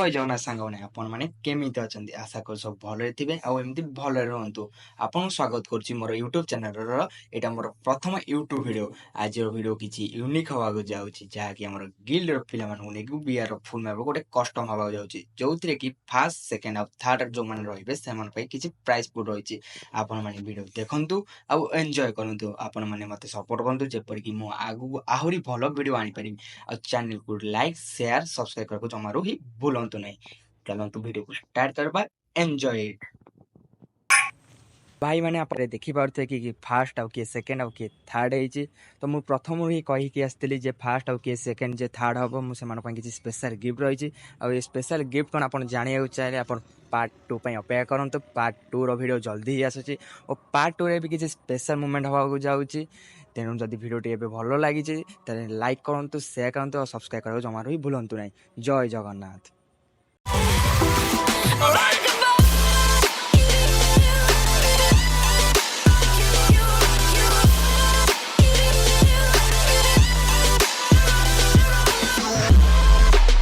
ଜୟ ଜଗନ୍ନାଥ ସାଙ୍ଗମାନେ ଆପଣମାନେ କେମିତି ଅଛନ୍ତି? ଆଶା କରୁ ସବୁ ଭଲରେ ଥିବେ ଆଉ ଏମିତି ଭଲରେ ରୁହନ୍ତୁ। ଆପଣଙ୍କୁ ସ୍ୱାଗତ କରୁଛି ମୋର ୟୁଟ୍ୟୁବ ଚ୍ୟାନେଲର। ଏଇଟା ମୋର ପ୍ରଥମ ୟୁଟ୍ୟୁବ ଭିଡ଼ିଓ। ଆଜିର ଭିଡ଼ିଓ କିଛି ୟୁନିକ୍ ହେବାକୁ ଯାଉଛି, ଯାହାକି ଆମର ଗିଲ୍ଡର ପିଲାମାନଙ୍କୁ ନେଇକି ବିଆର ଫୁଲ୍ ମ୍ୟାପ୍ ଗୋଟେ କଷ୍ଟମ୍ ହେବାକୁ ଯାଉଛି, ଯେଉଁଥିରେ କି ଫାର୍ଷ୍ଟ ସେକେଣ୍ଡ ଆଉ ଥାର୍ଡ ଯେଉଁମାନେ ରହିବେ ସେମାନଙ୍କ ପାଇଁ କିଛି ପ୍ରାଇଜ୍ ପୁଟ୍ ରହିଛି। ଆପଣମାନେ ଭିଡ଼ିଓ ଦେଖନ୍ତୁ ଆଉ ଏନ୍ଜୟ କରନ୍ତୁ। ଆପଣମାନେ ମୋତେ ସପୋର୍ଟ କରନ୍ତୁ, ଯେପରିକି ମୁଁ ଆଗକୁ ଆହୁରି ଭଲ ଭିଡ଼ିଓ ଆଣିପାରିବି। ଆଉ ଚ୍ୟାନେଲକୁ ଲାଇକ୍ ସେୟାର ସବସ୍କ୍ରାଇବ କରିବାକୁ ଜମାରୁ ହିଁ ଭୁଲନ୍ତୁ ନାହିଁ। ଚାଲନ୍ତୁ ଭିଡ଼ିଓକୁ ଷ୍ଟାର୍ଟ କରିବା। ଏନ୍ଜୟ ଇଟ୍। ଭାଇମାନେ ଆପଣ ଦେଖିପାରୁଥିବେ କି ଫାର୍ଷ୍ଟ ଆଉ କିଏ ସେକେଣ୍ଡ ଆଉ କିଏ ଥାର୍ଡ ହେଇଛି। ତ ମୁଁ ପ୍ରଥମରୁ ହିଁ କହିକି ଆସିଥିଲି ଯେ ଫାର୍ଷ୍ଟ ଆଉ କିଏ ସେକେଣ୍ଡ ଯେ ଥାର୍ଡ ହେବ, ମୁଁ ସେମାନଙ୍କ ପାଇଁ କିଛି ସ୍ପେଶାଲ ଗିଫ୍ଟ ରହିଛି। ଆଉ ଏ ସ୍ପେଶାଲ ଗିଫ୍ଟ କ'ଣ ଆପଣ ଜାଣିବାକୁ ଚାହିଁଲେ ଆପଣ ପାର୍ଟ 2 ପାଇଁ ଅପେକ୍ଷା କରନ୍ତୁ। ପାର୍ଟ 2ର ଭିଡ଼ିଓ ଜଲ୍ଦି ହିଁ ଆସୁଛି ଓ ପାର୍ଟ 2ରେ ବି କିଛି ସ୍ପେଶାଲ ମୁଭମେଣ୍ଟ ହେବାକୁ ଯାଉଛି। ତେଣୁ ଯଦି ଭିଡ଼ିଓଟି ଏବେ ଭଲ ଲାଗିଛି ତାହେଲେ ଲାଇକ୍ କରନ୍ତୁ, ସେୟାର କରନ୍ତୁ ଆଉ ସବସ୍କ୍ରାଇବ କରିବାକୁ ଜମାରୁ ହିଁ ଭୁଲନ୍ତୁ ନାହିଁ। ଜୟ ଜଗନ୍ନାଥ।